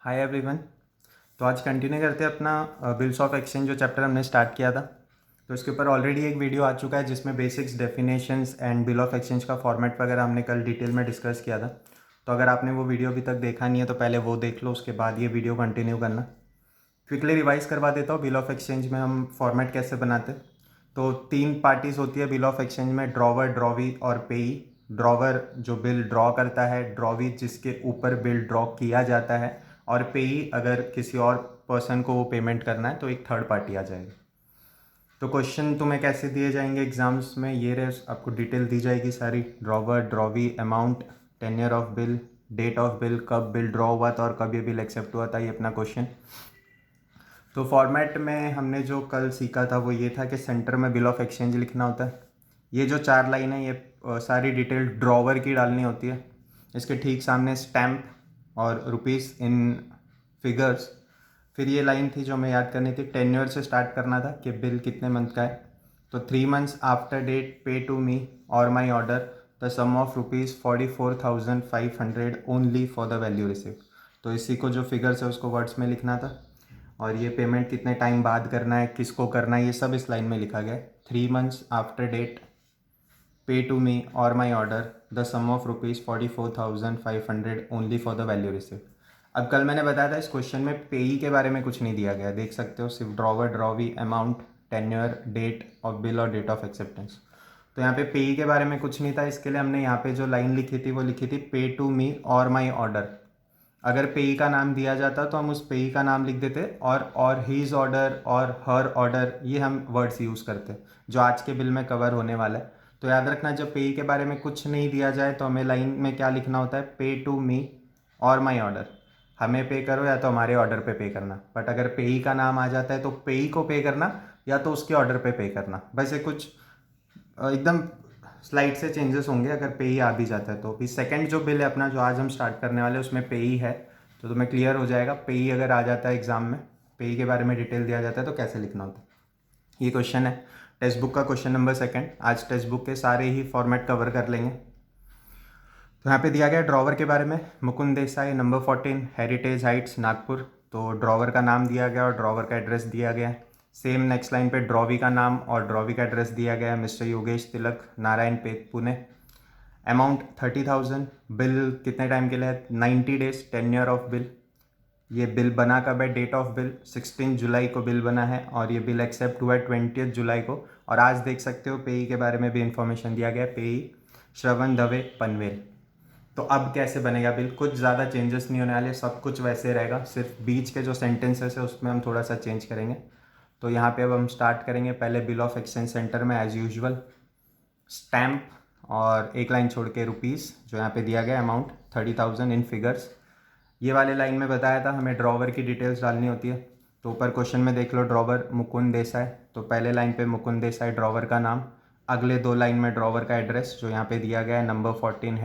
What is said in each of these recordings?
Hi everyone. तो आज continue करते हैं अपना बिल्स ऑफ एक्सचेंज जो चैप्टर हमने स्टार्ट किया था। तो इसके ऊपर ऑलरेडी एक वीडियो आ चुका है जिसमें basics definitions and bill of exchange का फॉर्मेट वगैरह हमने कल डिटेल में डिस्कस किया था। तो अगर आपने वो वीडियो अभी तक देखा नहीं है तो पहले वो देख लो, उसके बाद ये वीडियो कंटिन्यू करना। क्विकली रिवाइज करवा देता हूँ बिल ऑफ एक्सचेंज में हम फॉर्मेट कैसे बनाते। तो 3 पार्टीज होती है बिल ऑफ एक्सचेंज में, ड्रॉवर, ड्रॉवी और पेई। ड्रॉवर जो बिल ड्रॉ करता है, ड्रॉवी जिसके ऊपर बिल ड्रॉ किया जाता है, और पेई अगर किसी और पर्सन को वो पेमेंट करना है तो एक थर्ड पार्टी आ जाएगी। तो क्वेश्चन तुम्हें कैसे दिए जाएंगे एग्जाम्स में, ये रहे, आपको डिटेल दी जाएगी सारी। Drawer, drawee, amount, tenure of bill, date of bill, कब बिल ड्रॉ हुआ था और कब ये बिल एक्सेप्ट हुआ था, ये अपना क्वेश्चन। तो फॉर्मेट में हमने जो कल सीखा था वो ये था कि सेंटर में बिल ऑफ एक्सचेंज लिखना होता है। ये जो 4 लाइन है ये सारी डिटेल ड्रॉवर की डालनी होती है। इसके ठीक सामने स्टैम्प और रुपीस इन फिगर्स। फिर ये लाइन थी जो हमें याद करनी थी, टेन्योर से स्टार्ट करना था कि बिल कितने मंथ का है। तो 3 months after date pay to me और my order the sum of ₹44,500 only for the value receipt. तो इसी को जो फिगर्स है उसको वर्ड्स में लिखना था, और ये पेमेंट कितने टाइम बाद करना है, किसको करना है, ये सब इस लाइन में लिखा गया है। 3 months after date pay to me और my order the sum of ₹44,500 only for the value receipt. अब कल मैंने बताया था इस क्वेश्चन में पेई के बारे में कुछ नहीं दिया गया, देख सकते हो, सिर्फ drawer, drawee, amount, tenure, date of bill और डेट ऑफ एक्सेप्टेंस। तो यहाँ पे पेई के बारे में कुछ नहीं था, इसके लिए हमने यहाँ पे जो लाइन लिखी थी वो लिखी थी पे टू मी और माई ऑर्डर। अगर पेई का नाम दिया जाता तो हम उस पेई का नाम लिख देते, और हीज ऑर्डर और हर ऑर्डर, ये हम वर्ड्स यूज़ करते जो आज के बिल में कवर होने वाला है। तो याद रखना, जब पेई के बारे में कुछ नहीं दिया जाए तो हमें लाइन में क्या लिखना होता है, पे टू मी और माई ऑर्डर। हमें पे करो या तो हमारे ऑर्डर पे पे करना, बट अगर पेई का नाम आ जाता है तो पेई को पे करना या तो उसके ऑर्डर पे पे करना। वैसे कुछ एकदम स्लाइड से चेंजेस होंगे अगर पे ही आ भी जाता है तो। भी सेकंड जो बिल है अपना जो आज हम स्टार्ट करने वाले हैं उसमें पे ही है, तो तुम्हें क्लियर हो जाएगा पे ही अगर आ जाता है एग्जाम में, पे ही के बारे में डिटेल दिया जाता है तो कैसे लिखना होता है। ये क्वेश्चन है टेक्स्ट बुक का, क्वेश्चन नंबर 2। आज टेक्स्ट बुक के सारे ही फॉर्मेट कवर कर लेंगे। तो यहाँ पे दिया गया ड्रॉवर के बारे में, Mukund Desai, number 14, heritage Heights, Nagpur. तो ड्रॉवर का नाम दिया गया और ड्रॉवर का एड्रेस दिया गया है। सेम नेक्स्ट लाइन पे ड्रॉवी का नाम और ड्रॉवी का एड्रेस दिया गया है, मिस्टर योगेश तिलक, नारायण पेट, पुणे। अमाउंट 30,000। बिल कितने टाइम के लिए है, 90 डेज, टेन्योर ऑफ बिल। ये बिल बना कब है, डेट ऑफ बिल 16 जुलाई को बिल बना है और ये बिल एक्सेप्ट हुआ है 20 जुलाई को। और आज देख सकते हो पेई के बारे में भी इंफॉर्मेशन दिया गया है, पेई श्रवण दवे पनवेल। तो अब कैसे बनेगा बिल, कुछ ज़्यादा चेंजेस नहीं होने वाले, सब कुछ वैसे रहेगा, सिर्फ बीच के जो सेंटेंसेस है उसमें हम थोड़ा सा चेंज करेंगे। तो यहाँ पे अब हम स्टार्ट करेंगे पहले बिल ऑफ एक्सचेंज सेंटर में एज यूजुअल स्टैम्प और एक लाइन छोड़ के रुपीज़ जो यहाँ पे दिया गया, अमाउंट 30,000 इन फिगर्स। ये वाले लाइन में बताया था हमें ड्रॉवर की डिटेल्स डालनी होती है। तो ऊपर क्वेश्चन में देख लो, ड्रॉवर मुकुंद देसाई, तो पहले लाइन पे मुकुंद देसाई ड्रॉवर का नाम, अगले 2 लाइन में ड्रॉवर का एड्रेस जो यहाँ पे दिया गया है, नंबर 14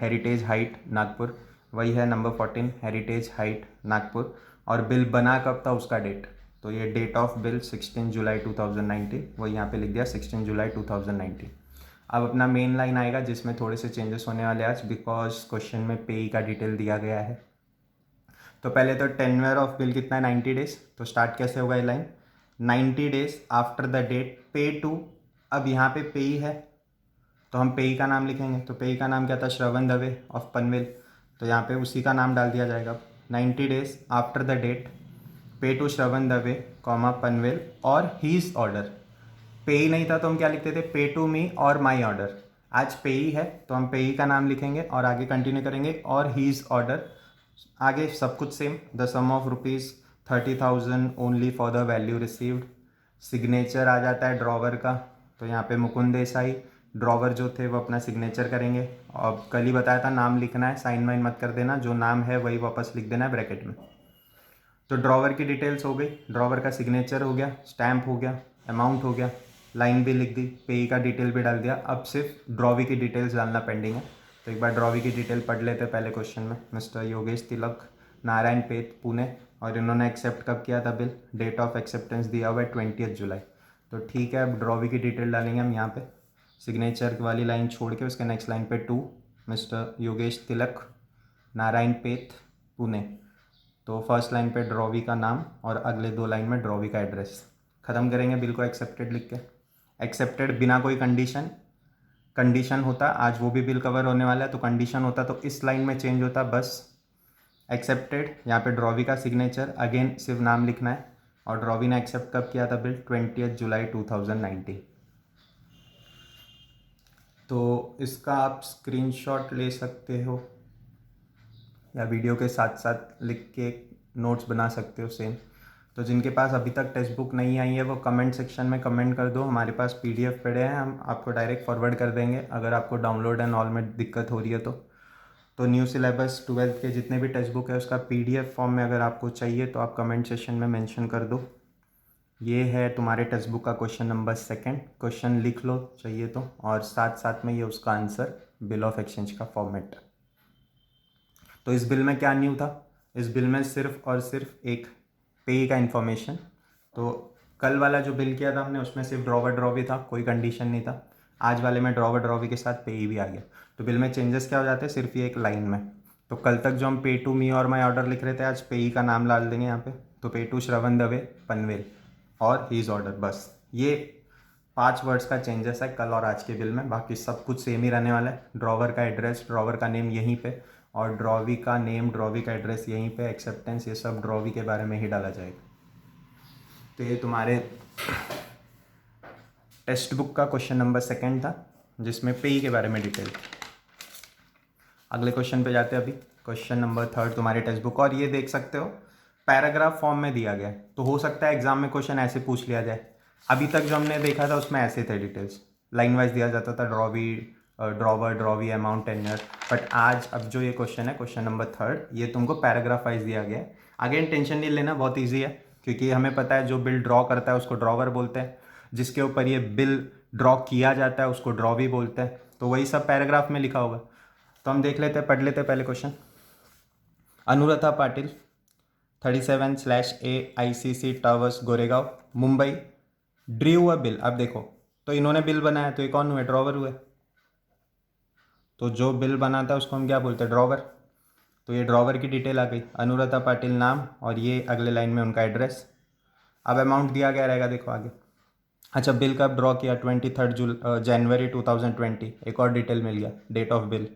हेरिटेज हाइट नागपुर, वही है नंबर 14 हेरिटेज हाइट नागपुर। और बिल बना कब था उसका डेट, तो ये डेट ऑफ बिल 16 जुलाई 2019, वही यहाँ पे लिख दिया 16 जुलाई 2019। अब अपना मेन लाइन आएगा जिसमें थोड़े से चेंजेस होने वाले आज, बिकॉज क्वेश्चन में पे का डिटेल दिया गया है। तो पहले तो टेन्योर ऑफ बिल कितना है, 90 डेज। तो स्टार्ट कैसे होगा ये line, 90 days after the date pay to. अब यहाँ पे पे है तो हम पेई का नाम लिखेंगे, तो पेई का नाम क्या था, श्रवण दवे ऑफ पनवेल, तो यहाँ पे उसी का नाम डाल दिया जाएगा। 90 days after the date pay to Shravan Dave comma Panvel और हीज ऑर्डर। पे ही नहीं था तो हम क्या लिखते थे, पे टू मी और माई ऑर्डर। आज पे ही है तो हम पे ही का नाम लिखेंगे और आगे कंटिन्यू करेंगे, और हीज ऑर्डर, आगे सब कुछ same, the sum of ₹30,000 only for the value received. Signature आ जाता है ड्रॉवर का, तो यहाँ पे मुकुंद देसाई ड्रॉवर जो थे वो अपना सिग्नेचर करेंगे। अब कल ही बताया था नाम लिखना है, साइन वाइन मत कर देना, जो नाम है वही वापस लिख देना है ब्रैकेट में। तो ड्रॉवर की डिटेल्स हो गई, ड्रॉवर का सिग्नेचर हो गया, स्टैम्प हो गया, अमाउंट हो गया, लाइन भी लिख दी, पे का डिटेल भी डाल दिया। अब सिर्फ ड्रॉवी की डिटेल्स डालना पेंडिंग है। तो एक बार ड्रॉवी की डिटेल पढ़ लेते हैं पहले क्वेश्चन में, मिस्टर योगेश तिलक, नारायण पेट, पुणे, और इन्होंने एक्सेप्ट कब किया था बिल, डेट ऑफ एक्सेप्टेंस दिया हुआ है 20 जुलाई। तो ठीक है, अब ड्रॉवी की डिटेल डालेंगे हम यहाँ पे, सिग्नेचर वाली लाइन छोड़ के उसके नेक्स्ट लाइन पे 2, मिस्टर योगेश तिलक, नारायण पेट, पुणे। तो फर्स्ट लाइन पे ड्रॉवी का नाम और अगले 2 लाइन में ड्रॉवी का एड्रेस। ख़त्म करेंगे बिल को एक्सेप्टेड लिख के। एक्सेप्टेड बिना कोई कंडीशन होता, आज वो भी बिल कवर होने वाला है, तो कंडीशन होता तो इस लाइन में चेंज होता बस। एक्सेप्टेड, यहाँ पे ड्रॉवी का सिग्नेचर, अगेन सिर्फ नाम लिखना है। और ड्रॉवी ने एक्सेप्ट कब किया था बिल? 20 जुलाई 2019। तो इसका आप स्क्रीनशॉट ले सकते हो या वीडियो के साथ साथ लिख के नोट्स बना सकते हो सेम। तो जिनके पास अभी तक टेक्स्ट बुक नहीं आई है वो कमेंट सेक्शन में कमेंट कर दो, हमारे पास पीडीएफ पड़े हैं, हम आपको डायरेक्ट फॉरवर्ड कर देंगे अगर आपको डाउनलोड एंड ऑल में दिक्कत हो रही है तो न्यू सिलेबस 12th के जितने भी टेक्स्ट बुक है उसका पीडीएफ फॉर्म में अगर आपको चाहिए तो आप कमेंट सेक्शन में मेंशन कर दो। ये है तुम्हारे टेक्स्ट बुक का क्वेश्चन नंबर 2, क्वेश्चन लिख लो चाहिए तो, और साथ साथ में ये उसका आंसर, बिल ऑफ एक्सचेंज का फॉर्मेट। तो इस बिल में क्या न्यू था? इस बिल में सिर्फ और सिर्फ एक पे का इन्फॉर्मेशन। तो कल वाला जो बिल किया था हमने उसमें सिर्फ ड्रॉवी था, कोई कंडीशन नहीं था। आज वाले में ड्रॉवी के साथ पे भी आ गया। तो बिल में चेंजेस क्या हो जाते हैं? सिर्फ ये एक लाइन में। तो कल तक जो हम पे टू मी और माई ऑर्डर लिख रहे थे, आज पे का नाम डाल देंगे यहाँ पे। तो पे टू श्रवण दवे पनवेल और हीज ऑर्डर, बस ये 5 वर्ड्स का चेंजेस है कल और आज के बिल में। बाकी सब कुछ सेम ही रहने वाला है। ड्रॉवर का एड्रेस, ड्रॉवर का नेम यहीं पे, और ड्रॉवी का नेम, ड्रॉवी का एड्रेस यहीं पे, एक्सेप्टेंस, ये सब ड्रॉवी के बारे में ही डाला जाएगा। तो ये तुम्हारे टेक्स्ट बुक का क्वेश्चन नंबर 2 था जिसमें पे के बारे में डिटेल। अगले क्वेश्चन पे जाते हैं अभी। क्वेश्चन नंबर 3 तुम्हारे टेक्स्ट बुक, और ये देख सकते हो पैराग्राफ फॉर्म में दिया गया है। तो हो सकता है एग्जाम में क्वेश्चन ऐसे पूछ लिया जाए। अभी तक जो हमने देखा था उसमें ऐसे थे डिटेल्स, लाइन वाइज दिया जाता था, drawer, drawee, amount, tenure. But आज अब जो ये क्वेश्चन है, क्वेश्चन नंबर 3, ये तुमको पैराग्राफ वाइज दिया गया है। अगेन टेंशन नहीं लेना, बहुत ईजी है, क्योंकि हमें पता है जो बिल ड्रॉ करता है उसको ड्रॉवर बोलते हैं, जिसके ऊपर ये बिल ड्रॉ किया जाता है उसको ड्रॉवी बोलते हैं। तो वही सब पैराग्राफ में लिखा होगा। तो हम देख लेते हैं, पढ़ लेते हैं पहले question. Anuradha Patil 37/A ICC towers Goregaon Mumbai ड्रीव अ बिल। अब देखो, तो इन्होंने बिल बनाया, तो ये कौन हुए? ड्रॉवर हुए। तो जो बिल बनाता है उसको हम क्या बोलते हैं? ड्रॉवर। तो ये ड्रॉवर की डिटेल आ गई, अनुराधा पाटिल नाम, और ये अगले लाइन में उनका एड्रेस। अब अमाउंट दिया गया रहेगा, देखो आगे। अच्छा, बिल कब ड्रॉ किया? 23 जनवरी 2020। एक और डिटेल मिल गया, डेट ऑफ बिल।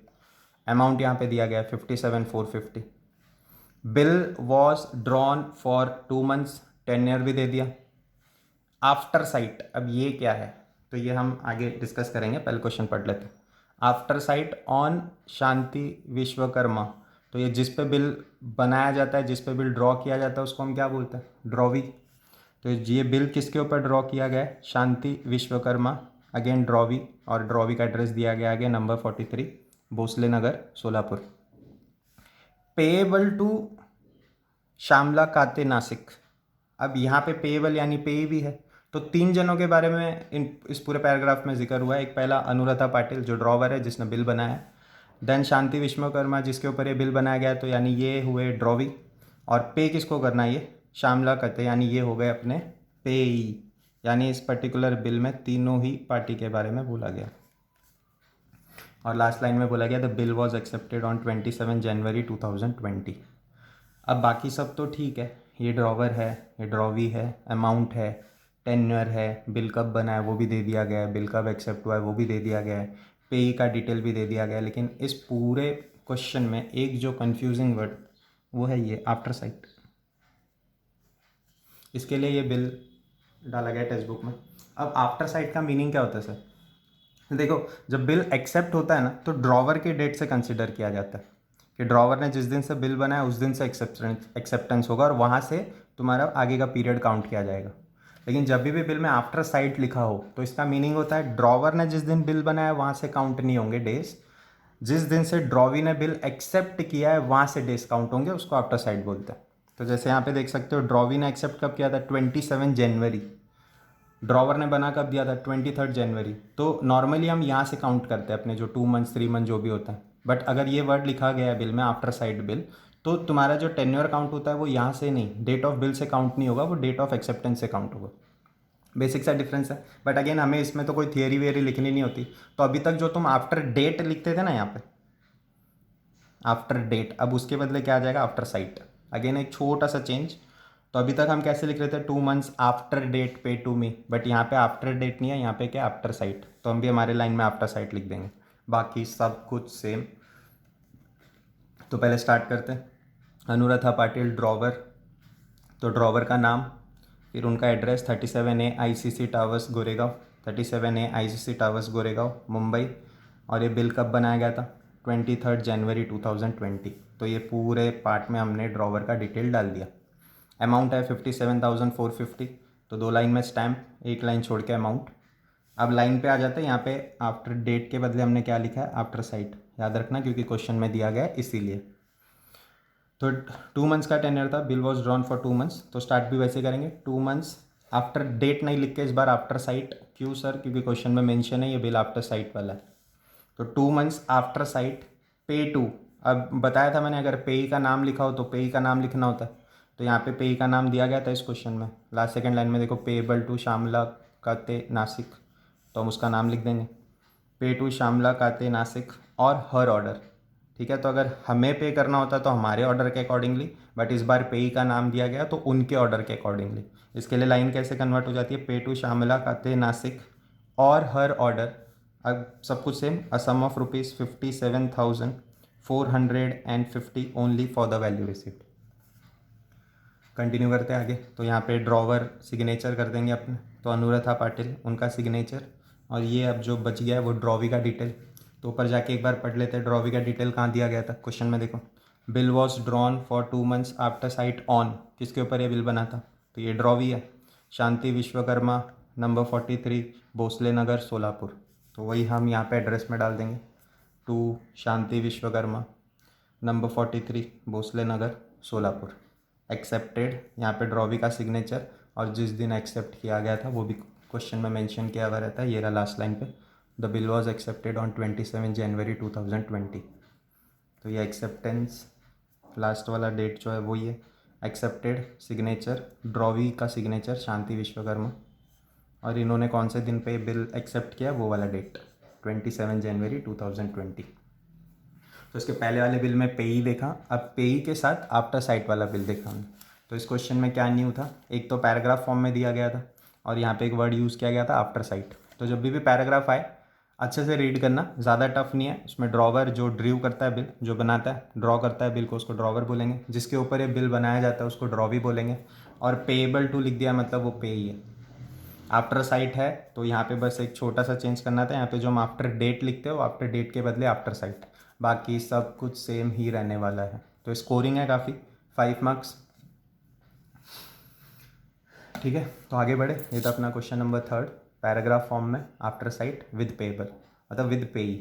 अमाउंट यहाँ पे दिया गया 57,450। Bill was drawn for 2 months, tenure भी दे दिया। आफ्टर साइट, अब ये क्या है? तो ये हम आगे डिस्कस करेंगे, पहले क्वेश्चन पढ़ लेते हैं। आफ्टर साइट ऑन शांति विश्वकर्मा। तो ये जिस पे बिल बनाया जाता है, जिस पे बिल ड्रॉ किया जाता है उसको हम क्या बोलते हैं? ड्रॉवी। तो ये बिल किसके ऊपर ड्रॉ किया गया है? शांति विश्वकर्मा, अगेन ड्रॉवी, और ड्रॉवी का एड्रेस दिया गया आगे, number 43 Bhosle Nagar Solapur. Payable to Shyamala Kate Nashik. अब यहाँ पे पेएबल यानी पे भी है। तो 3 जनों के बारे में इस पूरे पैराग्राफ में जिक्र हुआ है। एक पहला अनुराधा पाटिल जो ड्रॉवर है, जिसने बिल बनाया। देन शांति विश्वकर्मा जिसके ऊपर ये बिल बनाया गया, तो यानी ये हुए ड्रॉवी। और पे किसको करना है? ये श्यामला काते, यानी ये हो गए अपने पेई। यानी इस पर्टिकुलर बिल में तीनों ही पार्टी के बारे में बोला गया। और लास्ट लाइन में बोला गया the bill was accepted on 27 जनवरी 2020। अब बाकी सब तो ठीक है, ये ड्रॉवर है, ये ड्रॉवी है, अमाउंट है, टेन्योर है, बिल कब बना है वो भी दे दिया गया है, बिल कब एक्सेप्ट हुआ है वो भी दे दिया गया है, पे का डिटेल भी दे दिया गया है। लेकिन इस पूरे क्वेश्चन में एक जो कंफ्यूजिंग वर्ड वो है ये आफ्टर साइट। इसके लिए ये बिल डाला गया टेक्स्ट बुक में। अब आफ्टर साइट का मीनिंग क्या होता है सर? देखो, जब बिल एक्सेप्ट होता है ना, तो ड्रॉवर के डेट से कंसिडर किया जाता है कि ड्रॉवर ने जिस दिन से बिल बनाया उस दिन से एक्सेप्टेंस होगा, और वहाँ से तुम्हारा आगे का पीरियड काउंट किया जाएगा। लेकिन जब भी बिल में आफ्टर साइट लिखा हो तो इसका मीनिंग होता है ड्रॉवर ने जिस दिन बिल बनाया वहाँ से काउंट नहीं होंगे डेज, जिस दिन से ड्रॉवी ने बिल एक्सेप्ट किया है वहाँ से डेज काउंट होंगे, उसको आफ्टर साइट बोलते हैं। तो जैसे यहाँ पे देख सकते हो, ड्रॉवी ने एक्सेप्ट कब किया था? 27 जनवरी। ड्रॉवर ने बना कब दिया था? 23 जनवरी। तो नॉर्मली हम यहाँ से काउंट करते हैं अपने जो 2 months 3 months जो भी होता है। बट अगर ये वर्ड लिखा गया है बिल में आफ्टर साइट बिल, तो तुम्हारा जो टेन्योर काउंट होता है वो यहाँ से नहीं, डेट ऑफ बिल से काउंट नहीं होगा, वो डेट ऑफ एक्सेप्टेंस से काउंट होगा। बेसिक सा डिफरेंस है। बट अगेन हमें इसमें तो कोई थियरी वेरी लिखनी नहीं होती। तो अभी तक जो तुम आफ्टर डेट लिखते थे ना यहाँ पे, आफ्टर डेट, अब उसके बदले क्या आ जाएगा, आफ्टर साइट। अगेन एक छोटा सा चेंज। तो अभी तक हम कैसे लिख रहे थे, 2 months after date pay to me, but यहाँ पे आफ्टर डेट नहीं है, यहाँ पे क्या आफ्टर साइट, तो हम भी हमारे लाइन में आफ्टर साइट लिख देंगे। बाकी सब कुछ सेम। तो पहले स्टार्ट करते हैं। अनुराधा पाटिल ड्रॉवर, तो ड्रॉवर का नाम, फिर उनका address 37A ICC towers Goregaon, 37A ICC towers Goregaon Mumbai. और ये बिल कब बनाया गया था, 23 जनवरी 2020। तो ये पूरे पार्ट में हमने ड्रॉवर का डिटेल डाल दिया। अमाउंट है 57,450, तो 2 लाइन में स्टैम्प, 1 लाइन छोड़ के अमाउंट। अब लाइन पे आ जाते हैं, यहाँ पे आफ्टर डेट के बदले हमने क्या लिखा है, आफ्टर साइट, याद रखना क्योंकि क्वेश्चन में दिया गया है इसीलिए। तो 2 months का टेन्योर था, bill was drawn for 2 months, तो स्टार्ट भी वैसे करेंगे 2 months। आफ्टर डेट नहीं लिख के इस बार आफ्टर साइट, क्यों सर, क्योंकि क्वेश्चन में मेंशन है ये बिल आफ्टर साइट वाला है। तो 2 months आफ्टर साइट, पे टू। अब बताया था मैंने, अगर पेई का नाम लिखा हो तो पेई का नाम लिखना होता है, तो यहाँ पे पेई का नाम दिया गया था इस क्वेश्चन में, लास्ट सेकंड लाइन में देखो, पेएबल टू श्यामला काते नासिक, तो हम उसका नाम लिख देंगे, पे टू श्यामला काते नासिक और हर ऑर्डर। ठीक है, तो अगर हमें पे करना होता तो हमारे ऑर्डर के अकॉर्डिंगली, बट इस बार पेई का नाम दिया गया तो उनके ऑर्डर के अकॉर्डिंगली। इसके लिए लाइन कैसे कन्वर्ट हो जाती है, पे टू श्यामला काते नासिक और हर ऑर्डर, अब सब कुछ same, a sum of ₹57,450 only for the value receipt. Continue करते हैं आगे। तो यहाँ पे ड्रॉवर सिग्नेचर कर देंगे अपने, तो अनुराधा पाटिल उनका सिग्नेचर, और ये अब जो बच गया है वो ड्रॉवी का डिटेल। तो ऊपर जाके एक बार पढ़ लेते हैं ड्रॉवी का डिटेल कहाँ दिया गया था क्वेश्चन में, देखो, bill was drawn for 2 months after site on, किसके ऊपर ये बिल बना था, तो ये ड्रॉवी है, शांति विश्वकर्मा, नंबर 43 भोसले नगर सोलापुर। तो वही हम यहाँ पे एड्रेस में डाल देंगे, to Shanti Vishwakarma, number 43 Bhosle Nagar Solapur. Accepted, यहाँ पे ड्रॉवी का सिग्नेचर, और जिस दिन एक्सेप्ट किया गया था वो भी क्वेश्चन में मेंशन किया हुआ रहता है, ये रहा लास्ट लाइन पे, the bill was accepted on 27 जनवरी 2020। तो ये एक्सेप्टेंस लास्ट वाला डेट जो है वही है, एक्सेप्टेड सिग्नेचर ड्रॉवी का सिग्नेचर शांति विश्वकर्मा, और इन्होंने कौन से दिन पे बिल एक्सेप्ट किया वो वाला डेट 27 जनवरी 2020। तो इसके पहले वाले बिल में पेई देखा, अब पेई के साथ आफ्टर साइट वाला बिल देखा हमने। तो इस क्वेश्चन में क्या न्यू था, एक तो पैराग्राफ फॉर्म में दिया गया था, और यहाँ पे एक वर्ड यूज़ किया गया था आफ्टर साइट। तो जब भी पैराग्राफ आए अच्छे से रीड करना, ज़्यादा टफ नहीं है। उसमें ड्रॉवर जो ड्रीव करता है बिल, जो बनाता है ड्रॉ करता है बिल को, उसको ड्रॉवर बोलेंगे, जिसके ऊपर ये बिल बनाया जाता है उसको ड्रॉवी बोलेंगे, और पेएबल टू लिख दिया मतलब वो पे ही है। आफ्टर साइट है तो यहाँ पे बस एक छोटा सा चेंज करना था, यहाँ पे जो हम आफ्टर डेट लिखते हो आफ्टर डेट के बदले आफ्टर साइट, बाकी सब कुछ सेम ही रहने वाला है। तो स्कोरिंग है काफ़ी, 5 marks। ठीक है, तो आगे बढ़े। ये था अपना क्वेश्चन नंबर 3, पैराग्राफ फॉर्म में आफ्टर साइट विद पेएबल, मतलब विद पेई।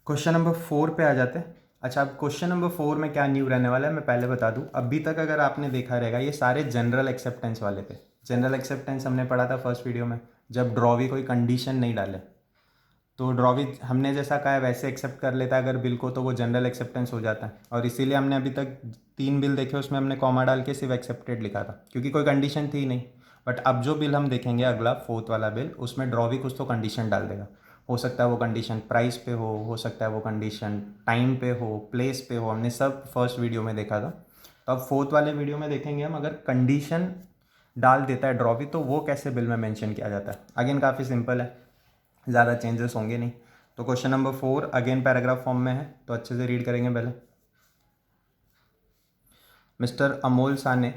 क्वेश्चन नंबर 4 पे आ जाते हैं। अच्छा, अब क्वेश्चन नंबर 4 में क्या न्यू रहने वाला है मैं पहले बता दूं। अभी तक अगर आपने देखा रहेगा ये सारे जनरल एक्सेप्टेंस वाले थे। जनरल एक्सेप्टेंस हमने पढ़ा था फर्स्ट वीडियो में, जब ड्रॉवी कोई कंडीशन नहीं डाले, तो ड्रॉवी हमने जैसा कहा है वैसे एक्सेप्ट कर लेता है अगर बिल को, तो वो जनरल एक्सेप्टेंस हो जाता है। और इसीलिए हमने अभी तक 3 बिल देखे उसमें हमने कॉमा डाल के सिर्फ एक्सेप्टेड लिखा था, क्योंकि कोई कंडीशन थी नहीं। बट अब जो बिल हम देखेंगे अगला 4th वाला बिल, उसमें ड्रॉवी कुछ तो कंडीशन डाल देगा। हो सकता है वो कंडीशन प्राइस पे हो सकता है वो कंडीशन टाइम पे हो, प्लेस पे हो, हमने सब फर्स्ट वीडियो में देखा था। तो अब 4th वाले वीडियो में देखेंगे हम, अगर कंडीशन डाल देता है ड्रॉवी तो वो कैसे बिल में मेंशन किया जाता है। अगेन काफ़ी सिंपल है, ज़्यादा चेंजेस होंगे नहीं। तो question number 4 again paragraph form में है, तो अच्छे से रीड करेंगे पहले। Mister Amol Sane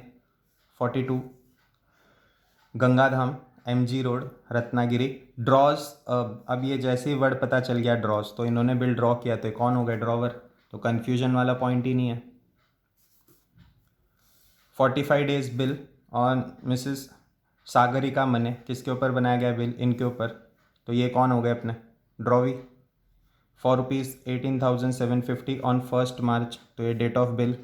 42 Gangadham MG road Ratnagiri draws. अब ये जैसे ही वर्ड पता चल गया ड्रॉज, तो इन्होंने बिल ड्रॉ किया तो कौन हो गए ड्रॉवर, तो कन्फ्यूजन वाला पॉइंट ही नहीं है। 45 days bill on Mrs Sagarika मने, किसके ऊपर बनाया गया बिल, इनके ऊपर, तो ये कौन हो गए अपने drawee, for ₹18,750 on 1st March, तो ये date of bill.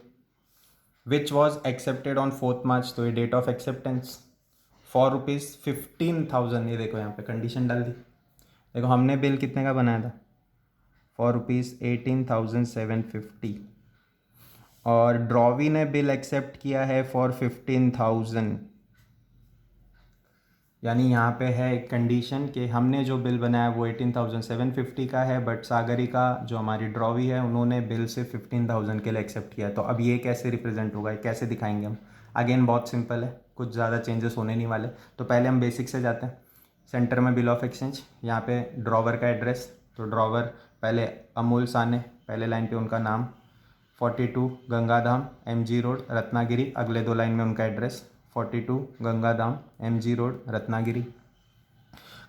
Which was accepted on 4th March, तो ये डेट ऑफ एक्सेप्टेंस। फॉर ₹15,000, ये देखो यहाँ पे कंडीशन डाल दी। देखो हमने बिल कितने का बनाया था, फॉर ₹18,750, और ड्रॉवी ने बिल एक्सेप्ट किया है फॉर 15,000। यानी यहाँ पे है एक कंडीशन कि हमने जो बिल बनाया वो 18,750 का है, बट सागरिका जो हमारी ड्रॉवी है उन्होंने बिल से 15,000 के लिए एक्सेप्ट किया। तो अब ये कैसे रिप्रेजेंट होगा, कैसे दिखाएंगे हम? अगेन बहुत सिंपल है, कुछ ज़्यादा चेंजेस होने नहीं वाले। तो पहले हम बेसिक से जाते हैं। सेंटर में बिल ऑफ एक्सचेंज, यहाँ पे ड्रॉवर का एड्रेस, तो ड्रॉवर पहले अमूल साने, पहले लाइन पे उनका नाम, 42 गंगाधाम MG रोड रत्नागिरी, अगले 2 लाइन में उनका address 42 Gangadham MG road Ratnagiri.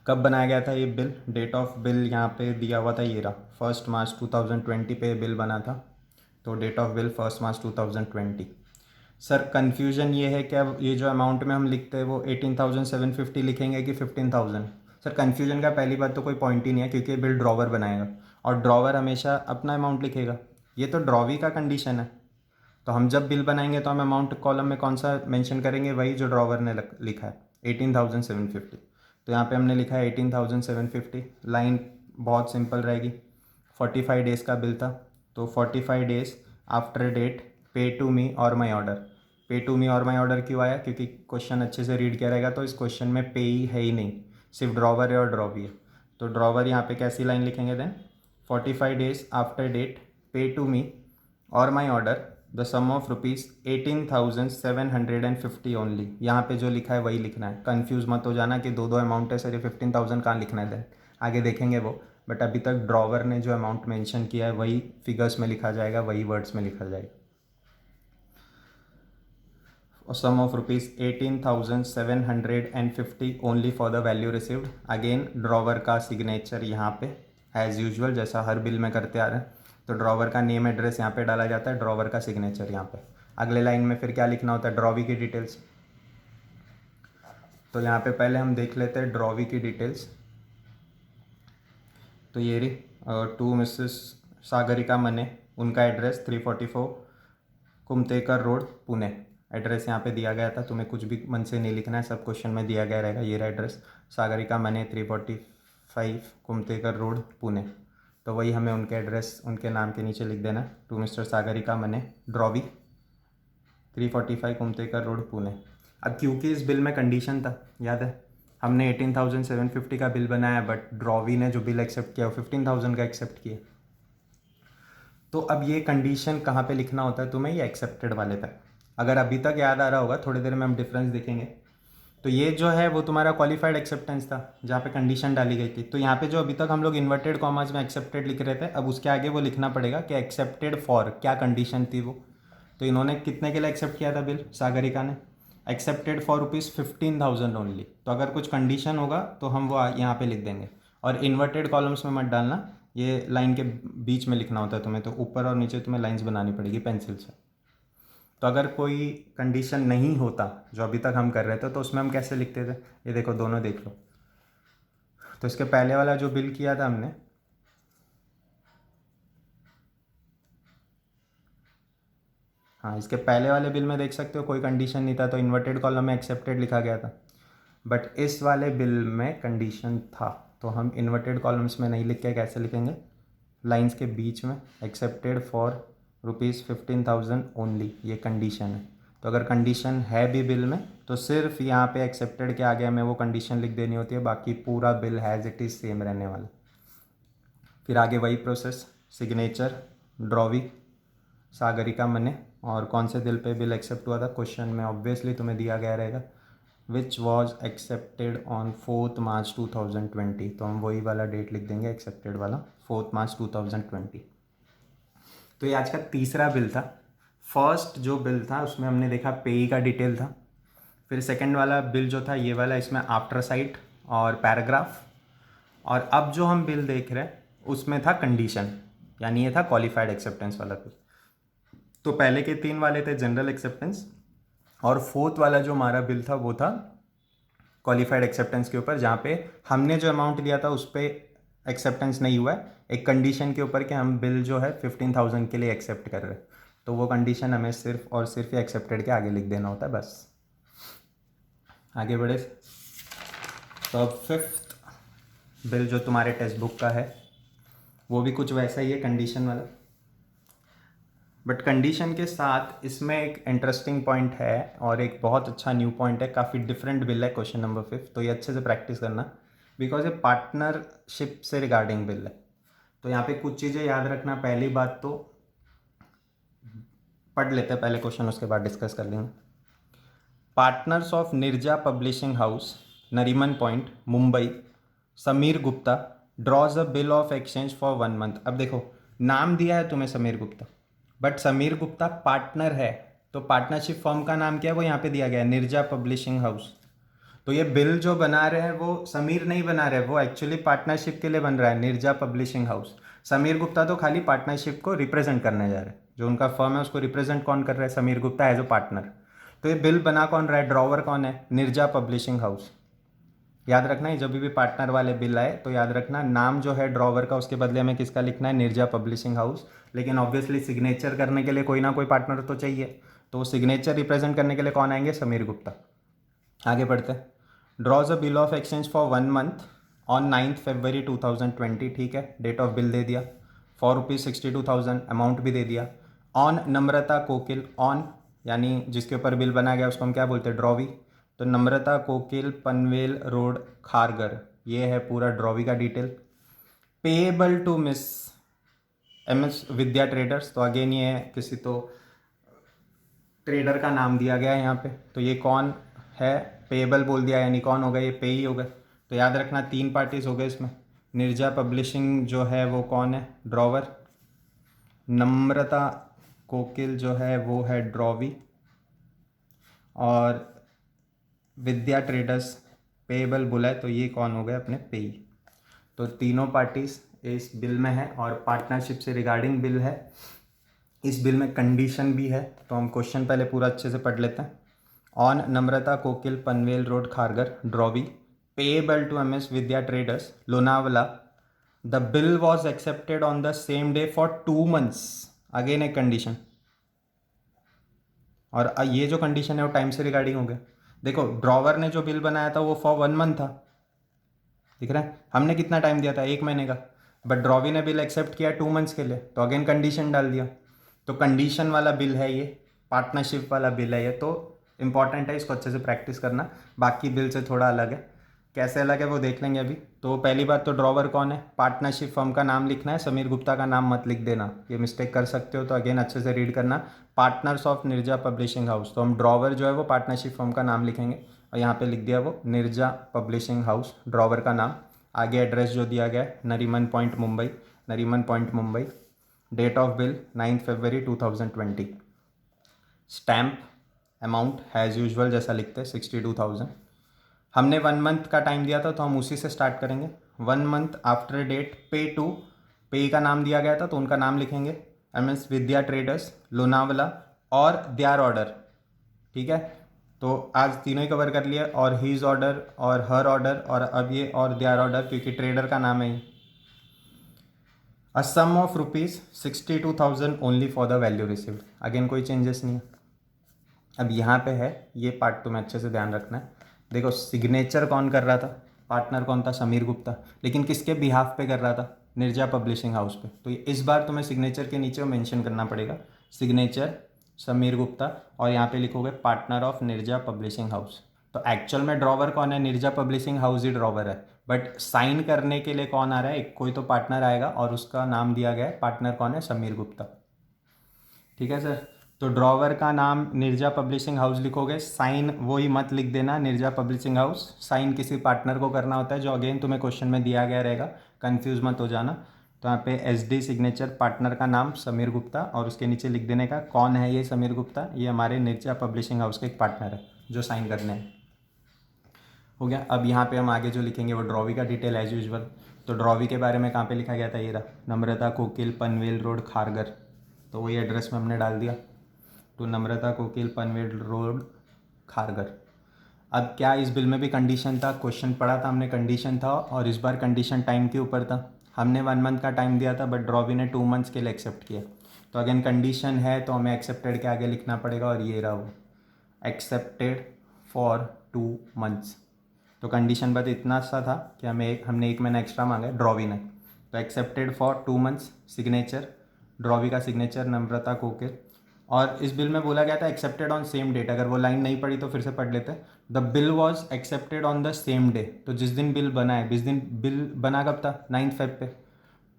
कब बनाया गया था ये बिल? डेट ऑफ बिल यहाँ पे दिया हुआ था, ये रहा 1 मार्च 2020 पे बिल बना था। तो date of bill 1 March 2020। Sir confusion ये है कि अब ये जो अमाउंट में हम लिखते हैं वो 18,750 लिखेंगे कि 15,000? सर कन्फ्यूजन का पहली बात तो कोई पॉइंट ही नहीं है, क्योंकि ये बिल ड्रॉवर बनाएगा और ड्रॉवर हमेशा अपना अमाउंट लिखेगा। ये तो ड्रॉवी का कंडीशन है। तो हम जब बिल बनाएंगे तो हम अमाउंट कॉलम में कौन सा मेंशन करेंगे? वही जो ड्रॉवर ने लिखा है 18,750। तो यहाँ पे हमने लिखा है 18,750। लाइन बहुत सिंपल रहेगी। 45 डेज़ का बिल था, तो 45 days after date pay to me और माई ऑर्डर। पे टू मी और माई ऑर्डर क्यों आया? क्योंकि क्वेश्चन अच्छे से रीड किया रहेगा तो इस क्वेश्चन में पे ही है ही नहीं, सिर्फ ड्रॉवर है और ड्रॉवी है। तो ड्रॉवर यहाँ पे कैसी लाइन लिखेंगे then? 45 days after date pay to me और my order the sum of ₹18,750 only. यहाँ पे जो लिखा है वही लिखना है, कंफ्यूज मत हो जाना कि दो अमाउंट है सर, ये 15,000 कहाँ लिखना है देन, आगे देखेंगे वो। बट अभी तक ड्रॉवर ने जो अमाउंट मेंशन किया है वही फिगर्स में लिखा जाएगा, वही वर्ड्स में लिखा जाएगा। और sum of ₹18,750 only for the value received. Again drawer का सिग्नेचर यहाँ पे एज यूजुअल जैसा हर बिल में करते आ रहे हैं। तो ड्रॉवर का नेम एड्रेस यहाँ पे डाला जाता है, ड्रॉवर का सिग्नेचर यहाँ पे। अगले लाइन में फिर क्या लिखना होता है? ड्रॉवी की डिटेल्स। तो यहाँ पे पहले हम देख लेते हैं ड्रॉवी की डिटेल्स। तो ये रही टू मिसेस सागरिका मने, उनका एड्रेस 344 कुमतेकर रोड पुणे। एड्रेस यहाँ पे दिया गया था, तुम्हें कुछ भी मन से नहीं लिखना है, सब क्वेश्चन में दिया गया रहेगा। ये रहा एड्रेस, सागरिका मने 345 कुमतेकर रोड पुणे। तो वही हमें उनके एड्रेस उनके नाम के नीचे लिख देना, टू मिस्टर सागरिका मने ड्रॉवी 345 कुमतेकर रोड पुणे। अब क्योंकि इस बिल में कंडीशन था, याद है हमने 18,750 का बिल बनाया, बट ड्रॉवी ने जो बिल एक्सेप्ट किया वो 15,000 का एक्सेप्ट किया। तो अब ये कंडीशन कहाँ पे लिखना होता है तुम्हें? ये एक्सेप्टेड वाले पे। अगर अभी तक याद आ रहा होगा, थोड़ी देर में हम डिफरेंस देखेंगे। तो ये जो है वो तुम्हारा क्वालिफाइड एक्सेप्टेंस था जहाँ पे कंडीशन डाली गई थी। तो यहाँ पे जो अभी तक हम लोग इन्वर्टेड कॉमास में एक्सेप्टेड लिख रहे थे, अब उसके आगे वो लिखना पड़ेगा कि एक्सेप्टेड फॉर, क्या कंडीशन थी वो। तो इन्होंने कितने के लिए एक्सेप्ट किया था बिल, सागरिका ने? Accepted for ₹15,000 only. तो अगर कुछ कंडीशन होगा तो हम वो यहाँ पे लिख देंगे। और इन्वर्टेड कॉलम्स में मत डालना, ये लाइन के बीच में लिखना होता है तुम्हें, तो ऊपर और नीचे तुम्हें लाइंस बनानी पड़ेगी पेंसिल से। तो अगर कोई कंडीशन नहीं होता जो अभी तक हम कर रहे थे, तो उसमें हम कैसे लिखते थे? ये देखो, दोनों देख लो। तो इसके पहले वाला जो बिल किया था हमने, हाँ इसके पहले वाले बिल में देख सकते हो कोई कंडीशन नहीं था, तो इन्वर्टेड कॉलम में एक्सेप्टेड लिखा गया था। बट इस वाले बिल में कंडीशन था, तो हम इन्वर्टेड कॉलम्स में नहीं लिख के कैसे लिखेंगे? लाइंस के बीच में एक्सेप्टेड फॉर ₹15,000 ओनली, ये कंडीशन है। तो अगर कंडीशन है भी बिल में तो सिर्फ यहाँ पे एक्सेप्टेड के आगे हमें वो कंडीशन लिख देनी होती है, बाकी पूरा bill has it is same रहने वाला। फिर आगे वही प्रोसेस, सिग्नेचर ड्रॉवी सागरिका मने, और कौन से दिल पे बिल एक्सेप्ट हुआ था क्वेश्चन में ऑब्वियसली तुम्हें दिया गया रहेगा, विच वॉज एक्सेप्टेड ऑन 4 मार्च 2020। तो हम वही वाला डेट लिख देंगे, एक्सेप्टेड वाला 4 मार्च 2020। तो ये आज का तीसरा बिल था। फर्स्ट जो बिल था उसमें हमने देखा पेई का डिटेल था। फिर सेकंड वाला बिल जो था ये वाला, इसमें आफ्टर साइट और पैराग्राफ। और अब जो हम बिल देख रहे हैं उसमें था कंडीशन, यानी ये था क्वालिफाइड एक्सेप्टेंस वाला बिल। तो पहले के 3 वाले थे जनरल एक्सेप्टेंस, और फोर्थ वाला जो हमारा बिल था वो था क्वालिफाइड एक्सेप्टेंस के ऊपर, जहाँ पे हमने जो अमाउंट दिया था उस पर एक्सेप्टेंस नहीं हुआ है, एक कंडीशन के ऊपर कि हम बिल जो है 15,000 के लिए एक्सेप्ट कर रहे हैं। तो वो कंडीशन हमें सिर्फ और सिर्फ ये एक्सेप्टेड के आगे लिख देना होता है, बस। आगे बढ़े। तो अब फिफ्थ बिल जो तुम्हारे टेक्स्ट बुक का है वो भी कुछ वैसा ही है, कंडीशन वाला। बट कंडीशन के साथ इसमें एक इंटरेस्टिंग पॉइंट है और एक बहुत अच्छा न्यू पॉइंट है, काफ़ी डिफरेंट बिल है क्वेश्चन नंबर 5, तो ये अच्छे से प्रैक्टिस करना बिकॉज ये पार्टनरशिप से रिगार्डिंग बिल है। तो यहाँ पे कुछ चीज़ें याद रखना। पहली बात तो पढ़ लेते हैं पहले क्वेश्चन, उसके बाद डिस्कस कर लेंगे। Partners of Nirja publishing house, Nariman point, Mumbai, Sameer Gupta draws a bill of exchange for 1 month. अब देखो, नाम दिया है तुम्हें समीर गुप्ता, बट समीर गुप्ता पार्टनर है, तो पार्टनरशिप फर्म का नाम क्या है वो यहाँ पे दिया गया है, निर्जा पब्लिशिंग हाउस। तो ये बिल जो बना रहे हैं वो समीर नहीं बना रहे, वो एक्चुअली पार्टनरशिप के लिए बन रहा है, निर्जा पब्लिशिंग हाउस। समीर गुप्ता तो खाली पार्टनरशिप को रिप्रेजेंट करने जा रहे हैं, जो उनका फर्म है उसको रिप्रेजेंट कौन कर रहा है, Sameer Gupta as a partner. तो ये बिल बना कौन रहा है, ड्रॉवर कौन है, निर्जा पब्लिशिंग हाउस। याद रखना है, जब भी पार्टनर वाले बिल आए तो याद रखना नाम जो है ड्रॉवर का, उसके बदले में किसका लिखना है, निर्जा पब्लिशिंग हाउस। लेकिन ऑब्वियसली सिग्नेचर करने के लिए कोई ना कोई पार्टनर तो चाहिए, तो सिग्नेचर रिप्रेजेंट करने के लिए कौन आएंगे, समीर गुप्ता। आगे बढ़ते हैं। Draws a bill of exchange for 1 month on 9 February 2020, ठीक है, डेट ऑफ बिल दे दिया, ₹62,000 अमाउंट भी दे दिया। ऑन नम्रता कोकिल, ऑन यानी जिसके ऊपर बिल बनाया गया उसको हम क्या बोलते हैं, ड्रॉवी। तो नम्रता कोकिल, पनवेल रोड, खारगर, ये है पूरा ड्रॉवी का detail. Payable to miss MS Vidya traders, तो अगेन ये है किसी तो ट्रेडर का नाम दिया गया है यहाँ पे, तो ये कौन है, पेएबल बोल दिया यानी कौन हो गए, ये पे ही हो गए। तो याद रखना 3 पार्टीज हो गए इसमें। निर्जा पब्लिशिंग जो है वो कौन है, ड्रॉवर। नम्रता कोकिल जो है वो है ड्रॉवी, और विद्या ट्रेडर्स पेएबल बोला है, तो ये कौन हो गए, अपने पेई। तो तीनों पार्टीज इस बिल में है और पार्टनरशिप से रिगार्डिंग बिल है। इस बिल में कंडीशन भी है, तो हम क्वेश्चन पहले पूरा अच्छे से पढ़ लेते हैं। On Namrata Kokil, Panvel road, Kharghar, drawee, payable to MS Vidya traders, Lonavala, the bill was accepted on the same day for 2 months. Again एक कंडीशन, और ये जो कंडीशन है वो टाइम से रिगार्डिंग हो गया। देखो ड्रॉवर ने जो बिल बनाया था वो फॉर 1 मंथ था, दिख रहा है, हमने कितना टाइम दिया था, 1 महीने का, बट ड्रॉवी ने बिल एक्सेप्ट किया 2 मंथ्स के लिए, तो अगेन कंडीशन डाल दिया। तो कंडीशन वाला बिल है ये, पार्टनरशिप वाला बिल है ये, तो इंपॉर्टेंट है, इसको अच्छे से प्रैक्टिस करना। बाकी बिल से थोड़ा अलग है, कैसे अलग है वो देख लेंगे अभी। तो पहली बात तो ड्रॉवर कौन है, पार्टनरशिप फर्म का नाम लिखना है, समीर गुप्ता का नाम मत लिख देना, ये मिस्टेक कर सकते हो, तो अगेन अच्छे से रीड करना। Partners of Nirja publishing house, तो हम ड्रॉवर जो है वो पार्टनरशिप फर्म का नाम लिखेंगे, और यहाँ पे लिख दिया वो निर्जा पब्लिशिंग हाउस, ड्रॉवर का नाम। आगे एड्रेस जो दिया गया है, Nariman point Mumbai, Nariman point Mumbai. Date of bill 9 February 2020। Stamp amount as usual जैसा लिखते हैं 62,000। हमने 1 मंथ का टाइम दिया था तो हम उसी से स्टार्ट करेंगे। 1 month after date pay to, पे का नाम दिया गया था तो उनका नाम लिखेंगे, MS विद्या ट्रेडर्स, लोनावला, और देयर ऑर्डर, ठीक है। तो आज तीनों ही कवर कर लिया, और हीज ऑर्डर और हर ऑर्डर, और अब ये और देयर ऑर्डर, क्योंकि ट्रेडर का नाम है ये। A sum of ₹62,000 only for the value received, again कोई चेंजेस नहीं है। अब यहाँ पे है, ये पार्ट तुम्हें अच्छे से ध्यान रखना है। देखो सिग्नेचर कौन कर रहा था, पार्टनर कौन था, समीर गुप्ता, लेकिन किसके बिहाफ पे कर रहा था, निर्जा पब्लिशिंग हाउस पे। तो इस बार तुम्हें सिग्नेचर के नीचे मेंशन करना पड़ेगा, सिग्नेचर समीर गुप्ता, और यहाँ पे लिखोगे partner of Nirja publishing house. तो एक्चुअल में ड्रॉवर कौन है, निर्जा पब्लिशिंग हाउस ही ड्रॉवर है, बट साइन करने के लिए कौन आ रहा है, एक कोई तो पार्टनर आएगा और उसका नाम दिया गया है, पार्टनर कौन है, समीर गुप्ता, ठीक है सर। तो ड्रॉवर का नाम निर्जा पब्लिशिंग हाउस लिखोगे, साइन वही मत लिख देना निर्जा पब्लिशिंग हाउस, साइन किसी पार्टनर को करना होता है, जो अगेन तुम्हें क्वेश्चन में दिया गया रहेगा, कंफ्यूज मत हो जाना। तो यहाँ पे SD सिग्नेचर, पार्टनर का नाम समीर गुप्ता, और उसके नीचे लिख देने का कौन है ये समीर गुप्ता, ये हमारे निर्जा पब्लिशिंग हाउस के एक पार्टनर है जो साइन करने हैं। हो गया। अब यहाँ पे हम आगे जो लिखेंगे वो ड्रॉवी का डिटेल एज यूजुअल। तो ड्रॉवी के बारे में कहाँ पे लिखा गया था, ये रहा, नम्रता कोकिल, पनवेल रोड, खारगर, तो वही एड्रेस में हमने डाल दिया। तो नम्रता कोकिल, पनवेल रोड, खारगर। अब क्या इस बिल में भी कंडीशन था, क्वेश्चन पढ़ा था हमने, कंडीशन था, और इस बार कंडीशन टाइम के ऊपर था। हमने 1 मंथ का टाइम दिया था, बट ड्रॉवी ने 2 मंथ्स के लिए एक्सेप्ट किया। तो अगेन कंडीशन है तो हमें एक्सेप्टेड के आगे लिखना पड़ेगा, और ये रहा वो, एक्सेप्टेड फॉर 2 मंथ्स। तो कंडीशन बस इतना सा था कि हमने 1 महीना एक्स्ट्रा मांगा है ड्रॉवी ने। तो accepted for 2 months, signature drawee का सिग्नेचर नम्रता कोकिल। और इस बिल में बोला गया था एक्सेप्टेड ऑन सेम डेट। अगर वो लाइन नहीं पड़ी तो फिर से पढ़ लेते हैं। The bill was accepted on the same day. तो जिस दिन बिल बना है, जिस दिन बिल बना कब था, 9 फेब पे।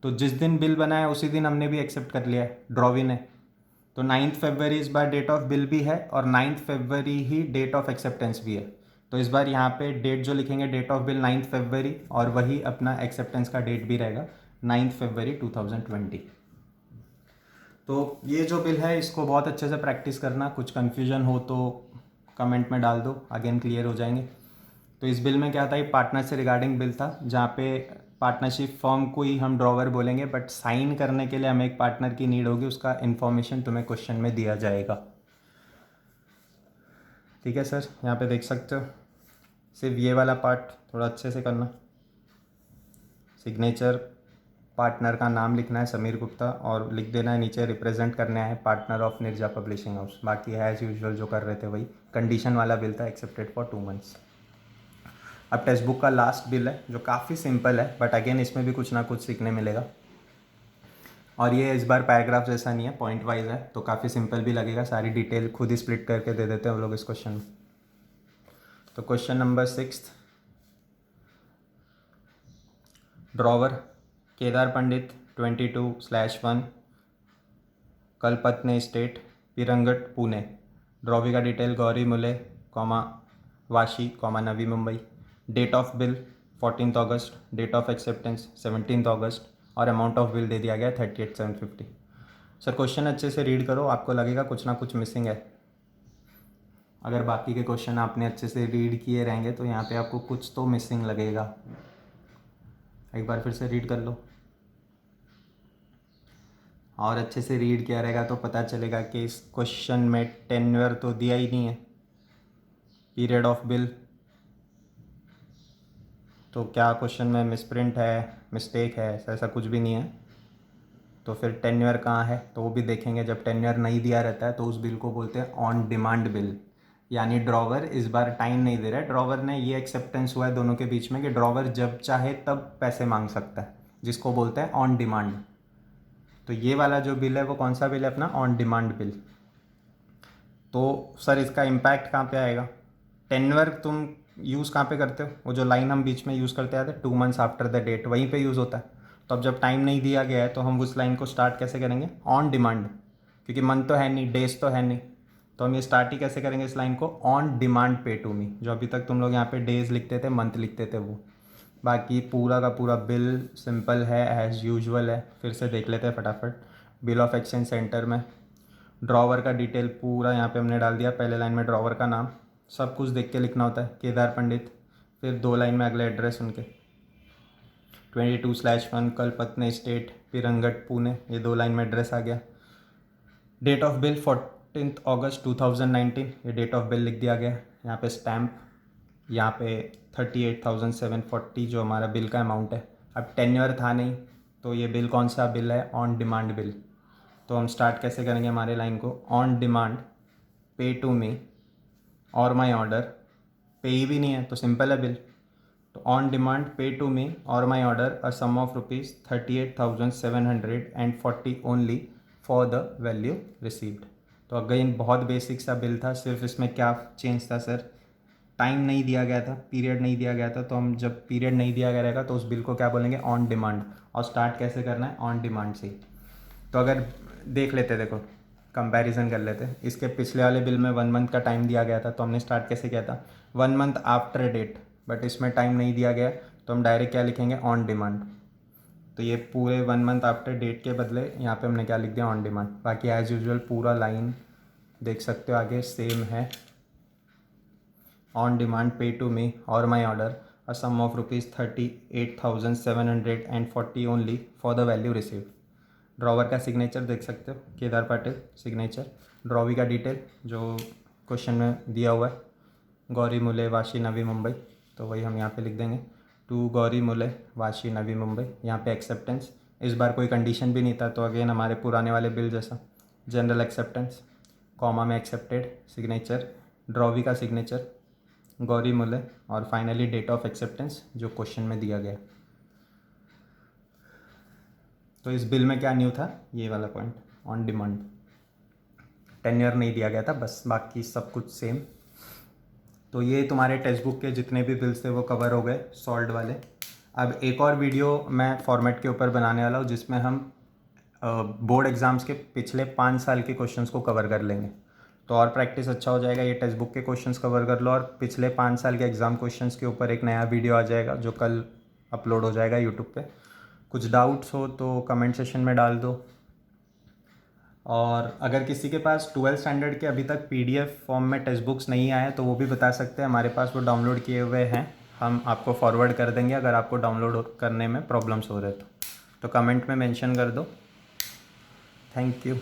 तो जिस दिन बिल बना है उसी दिन हमने भी एक्सेप्ट कर लिया है, ड्रॉवी ने। तो 9 फरवरी इस बार डेट ऑफ बिल भी है और 9 फरवरी ही डेट ऑफ एक्सेप्टेंस भी है। तो इस बार यहाँ पे डेट जो लिखेंगे, डेट ऑफ बिल 9 फरवरी, और वही अपना एक्सेप्टेंस का डेट भी रहेगा 9 फरवरी 2020। तो ये जो बिल है इसको बहुत अच्छे से प्रैक्टिस करना। कुछ कन्फ्यूजन हो तो कमेंट में डाल दो, अगेन क्लियर हो जाएंगे। तो इस बिल में क्या था, ये पार्टनर से रिगार्डिंग बिल था, जहाँ पे पार्टनरशिप फर्म को ही हम ड्रॉवर बोलेंगे, बट साइन करने के लिए हमें एक पार्टनर की नीड होगी। उसका इन्फॉर्मेशन तुम्हें क्वेश्चन में दिया जाएगा। ठीक है सर, यहाँ पे देख सकते हो। सिर्फ ये वाला पार्ट थोड़ा अच्छे से करना। सिग्नेचर, पार्टनर का नाम लिखना है समीर गुप्ता, और लिख देना है नीचे रिप्रेजेंट करना है partner of Nirja publishing house. बाकी है एज यूजुअल जो कर रहे थे वही। कंडीशन वाला बिल था, एक्सेप्टेड फॉर 2 मंथ्स। अब टेक्स्ट बुक का लास्ट बिल है जो काफ़ी सिंपल है, बट अगेन इसमें भी कुछ ना कुछ सीखने मिलेगा। और ये इस बार पैराग्राफ जैसा नहीं है, पॉइंट वाइज है, तो काफ़ी सिंपल भी लगेगा। सारी डिटेल खुद ही स्प्लिट करके दे देते हैं हम लोग इस क्वेश्चन में। तो question number 6, drawer Kedar Pandit 22/1 Kalpatne state Pirangut Pune. Drawee का detail Gauri Mule comma Vashi comma Navi Mumbai. Date of bill 14 August, date of acceptance 17 August, और अमाउंट ऑफ बिल दे दिया गया 38,750। सर क्वेश्चन अच्छे से रीड करो, आपको लगेगा कुछ ना कुछ मिसिंग है। अगर बाकी के क्वेश्चन आपने अच्छे से रीड किए रहेंगे तो यहाँ पे आपको कुछ तो मिसिंग लगेगा। एक बार फिर से रीड कर लो, और अच्छे से रीड किया रहेगा तो पता चलेगा कि इस क्वेश्चन में टेन्योर तो दिया ही नहीं है। पीरियड ऑफ बिल, तो क्या क्वेश्चन में मिसप्रिंट है, मिस्टेक है, ऐसा कुछ भी नहीं है। तो फिर टेन्योर कहाँ है, तो वो भी देखेंगे। जब टेन्योर नहीं दिया रहता है तो उस बिल को बोलते हैं ऑन डिमांड बिल। यानी ड्रॉवर इस बार टाइम नहीं दे रहा है। ड्रॉवर ने ये एक्सेप्टेंस हुआ है दोनों के बीच में कि ड्रॉवर जब चाहे तब पैसे मांग सकता है, जिसको बोलते हैं ऑन डिमांड। तो ये वाला जो बिल है वो कौन सा बिल है, अपना ऑन डिमांड बिल। तो सर इसका इम्पैक्ट कहाँ पे आएगा। टेन्योर तुम यूज़ कहाँ पे करते हो, वो जो लाइन हम बीच में यूज़ करते आते 2 मंथ्स आफ्टर द डेट, वहीं पे यूज़ होता है। तो अब जब टाइम नहीं दिया गया है तो हम उस लाइन को स्टार्ट कैसे करेंगे, ऑन डिमांड, क्योंकि मंथ तो है नहीं, डेज तो है नहीं। तो हम ये स्टार्ट ही कैसे करेंगे इस लाइन को, ऑन डिमांड पे टू मी। जो अभी तक तुम लोग यहाँ पे डेज लिखते थे, मंथ लिखते थे वो। बाकी पूरा का पूरा बिल सिंपल है, एज यूजुअल है। फिर से देख लेते हैं फटाफट। बिल ऑफ एक्सचेंज सेंटर में ड्रॉवर का डिटेल पूरा यहाँ पे हमने डाल दिया। पहले लाइन में ड्रॉवर का नाम, सब कुछ देख के लिखना होता है, केदार पंडित। फिर 2 लाइन में अगले एड्रेस उनके 22/1 कलपत्ने स्टेट पिरंगट पुणे, ये 2 लाइन में एड्रेस आ गया। डेट ऑफ बिल 14 अगस्त 2019, ये डेट ऑफ बिल लिख दिया गया। यहाँ पे स्टैम्प, यहाँ पे 38,740 जो हमारा बिल का अमाउंट है। अब टेन्योर था नहीं, तो ये बिल कौन सा बिल है, ऑन डिमांड बिल। तो हम स्टार्ट कैसे करेंगे हमारे लाइन को, on demand pay to me और माई ऑर्डर। पे ही भी नहीं है तो सिंपल है बिल। तो on demand pay to me और my order a sum of ₹38,740 only for the value received. तो अगेन बहुत बेसिक सा बिल था। सिर्फ इसमें क्या चेंज था सर, टाइम नहीं दिया गया था, पीरियड नहीं दिया गया था। तो हम जब पीरियड नहीं दिया गया रहेगा तो उस बिल को क्या बोलेंगे, ऑन डिमांड। और स्टार्ट कैसे करना है, ऑन डिमांड से। तो अगर देख लेते, देखो कंपैरिजन कर लेते, इसके पिछले वाले बिल में 1 मंथ का टाइम दिया गया था, तो हमने स्टार्ट कैसे किया था, 1 मंथ आफ्टर डेट। बट इसमें टाइम नहीं दिया गया तो हम डायरेक्ट क्या लिखेंगे, ऑन डिमांड। तो ये पूरे 1 मंथ आफ्टर डेट के बदले यहाँ पे हमने क्या लिख दिया, ऑन डिमांड। बाकी एज यूजुअल पूरा लाइन देख सकते हो आगे सेम है। On demand pay to me और my order a sum of ₹38,740 only for the value received. Drawer का सिग्नेचर देख सकते हो, केदार पाटिल सिग्नेचर। ड्रॉवी का डिटेल जो क्वेश्चन में दिया हुआ है, गौरी मुले वाशी नवी मुंबई, तो वही हम यहाँ पे लिख देंगे, टू गौरी मुले वाशी नवी मुंबई। यहाँ पे एक्सेप्टेंस, इस बार कोई कंडीशन भी नहीं था, तो अगेन हमारे पुराने वाले बिल जैसा जनरल एक्सेप्टेंस, कॉमा में एक्सेप्टेड, सिग्नेचर ड्रॉवी का सिग्नेचर गौरी मुले, और फाइनली डेट ऑफ एक्सेप्टेंस जो क्वेश्चन में दिया गया। तो इस बिल में क्या न्यू था, ये वाला पॉइंट, ऑन डिमांड टेन्योर नहीं दिया गया था, बस बाकी सब कुछ सेम। तो ये तुम्हारे टेक्स्ट बुक के जितने भी बिल्स थे वो कवर हो गए सॉल्व वाले। अब एक और वीडियो मैं फॉर्मेट के ऊपर बनाने वाला हूँ जिसमें हम बोर्ड एग्ज़ाम्स के पिछले 5 साल के क्वेश्चंस को कवर कर लेंगे, तो और प्रैक्टिस अच्छा हो जाएगा। ये टेक्स्ट बुक के क्वेश्चंस कवर कर लो और पिछले 5 साल के एग्ज़ाम क्वेश्चंस के ऊपर एक नया वीडियो आ जाएगा जो कल अपलोड हो जाएगा यूट्यूब पे। कुछ डाउट्स हो तो कमेंट सेशन में डाल दो। और अगर किसी के पास 12th स्टैंडर्ड के अभी तक पीडीएफ फॉर्म में टेक्स्ट बुक्स नहीं आए तो वो भी बता सकते हैं, हमारे पास वो डाउनलोड किए हुए हैं, हम आपको फॉरवर्ड कर देंगे अगर आपको डाउनलोड करने में प्रॉब्लम्स हो रहे तो कमेंट में मेंशन कर दो। Thank you.